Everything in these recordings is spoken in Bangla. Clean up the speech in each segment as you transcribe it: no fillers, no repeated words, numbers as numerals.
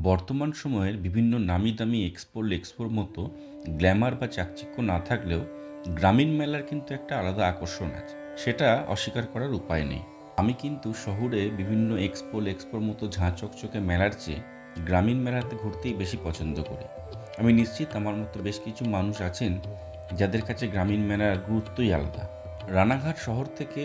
বর্তমান সময়ের বিভিন্ন নামি দামি এক্সপোর মতো গ্ল্যামার বা চাকচিক্য না থাকলেও গ্রামীণ মেলার কিন্তু একটা আলাদা আকর্ষণ আছে, সেটা অস্বীকার করার উপায় নেই। আমি কিন্তু শহরে বিভিন্ন এক্সপোর মতো ঝাঁ চকচকে মেলার চেয়ে গ্রামীণ মেলাতে ঘুরতেই বেশি পছন্দ করি। আমি নিশ্চিত আমার মতো বেশ কিছু মানুষ আছেন যাদের কাছে গ্রামীণ মেলার গুরুত্বই আলাদা। রানাঘাট শহর থেকে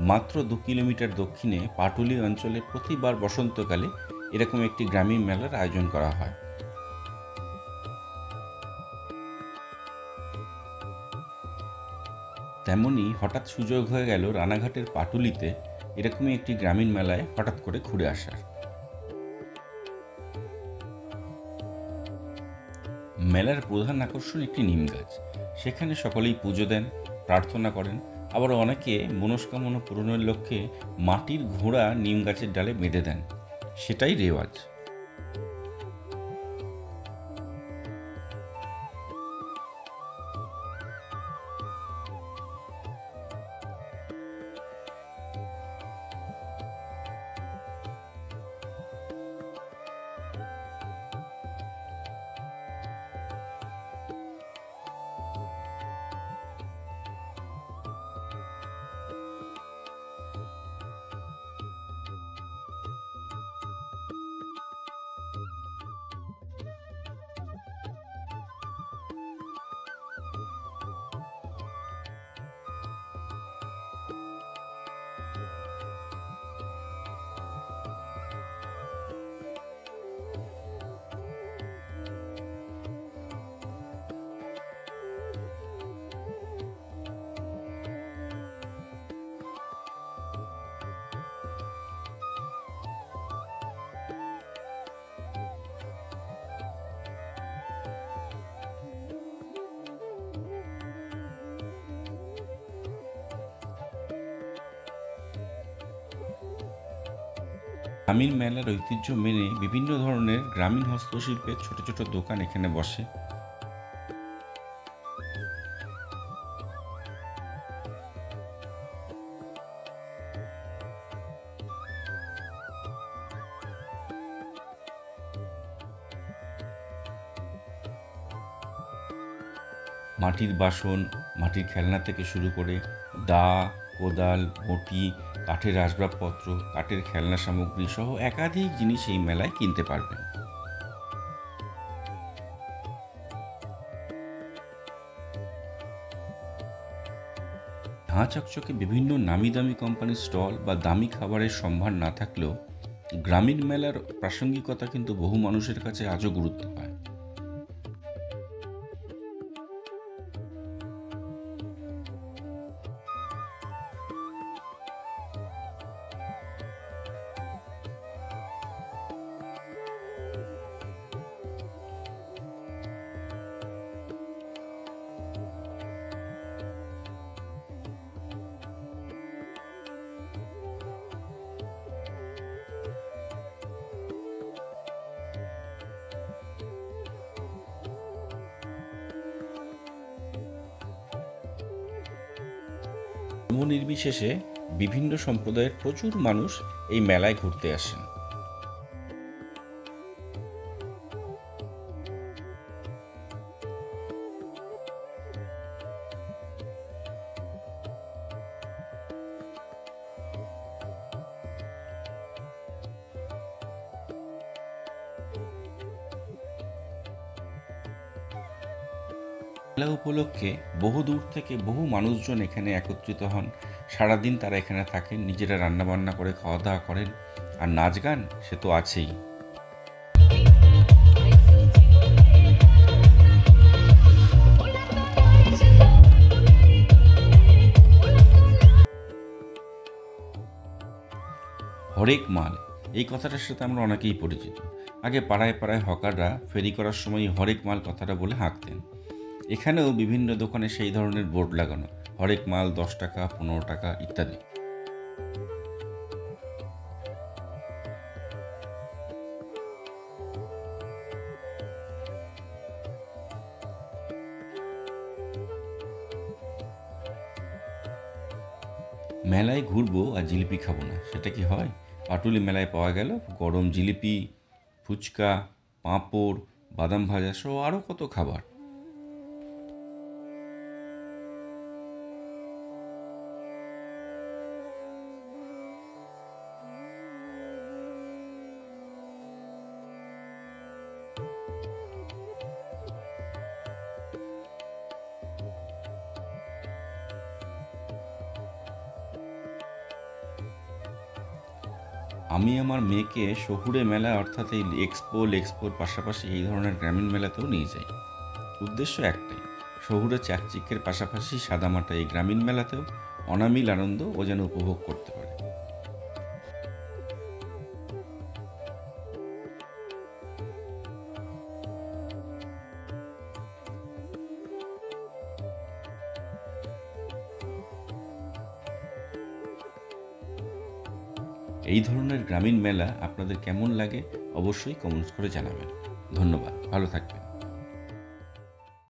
মাত্র 2 কিলোমিটার দক্ষিণে পাটুলি অঞ্চলে প্রতিবার বসন্তকালে এরকম একটি গ্রামীণ মেলার আয়োজন করা হয়। তেমনই হঠাৎ সুযোগ হয়ে গেল রানাঘাটের পাটুলিতে এরকমই একটি গ্রামীণ মেলায় হঠাৎ করে ঘুরে আসার। মেলার প্রধান আকর্ষণ একটি নিম গাছ। সেখানে সকলেই পুজো দেন, প্রার্থনা করেন, আবার অনেকে মনস্কামনা পূরণের লক্ষ্যে মাটির ঘোড়া নিম গাছের ডালে বেঁধে দেন। সেটাই রেওয়াজ। গ্রামীণ মেলার ঐতিহ্য মেনে বিভিন্ন ধরনের গ্রামীণ হস্তশিল্পের ছোট ছোট দোকান এখানে বসে। মাটির বাসন, মাটির খেলনা থেকে শুরু করে দা, কোদাল, বঁটি, কাঠের আসবাবপত্র, কাঠের খেলনা সামগ্রী সহ একাধিক জিনিস এই মেলায় কিনতে পারবেন। ঝাঁ চকচকে বিভিন্ন নামি দামি কোম্পানির স্টল বা দামি খাবারের সম্ভার না থাকলেও গ্রামীণ মেলার প্রাসঙ্গিকতা কিন্তু বহু মানুষের কাছে আজও গুরুত্ব পায়। ধর্ম নির্বিশেষে বিভিন্ন সম্প্রদায়ের প্রচুর মানুষ এই মেলায় ঘুরতে আসেন। মেলা উপলক্ষে বহু দূর থেকে বহু মানুষজন এখানে একত্রিত হন। সারাদিন তারা এখানে থাকেন, নিজেরা রান্নাবান্না করে খাওয়া দাওয়া করেন, আর নাচ গান সে তো আছেই। হরেক মাল, এই কথাটার সাথে আমরা অনেকেই পরিচিত। আগে পাড়ায় পাড়ায় হকাররা ফেরি করার সময় হরেক মাল কথাটা বলে হাঁকতেন। এখানেও বিভিন্ন দোকানে সেই ধরনের বোর্ড লাগানো, হরেক মাল 10 টাকা, 15 টাকা ইত্যাদি। মেলায় ঘুরবো আর জিলিপি খাবো না, সেটা কি হয়? পাটুলি মেলায় পাওয়া গেল গরম জিলিপি, ফুচকা, পাঁপড়, বাদাম ভাজা সহ আরও কত খাবার। আমি আমার মেয়েকে শহুরে মেলা অর্থাৎ এই এক্সপোর পাশাপাশি এই ধরনের গ্রামীণ মেলাতেও নিয়ে যাই। উদ্দেশ্য একটাই, শহুরে চাকচিক্যের পাশাপাশি সাদামাটা এই গ্রামীণ মেলাতেও অনাবিল আনন্দ ও যেন উপভোগ করতে পারে। এই ধরনের গ্রামীণ মেলা আপনাদের কেমন লাগে অবশ্যই কমেন্টস করে জানাবেন। ধন্যবাদ, ভালো থাকবেন।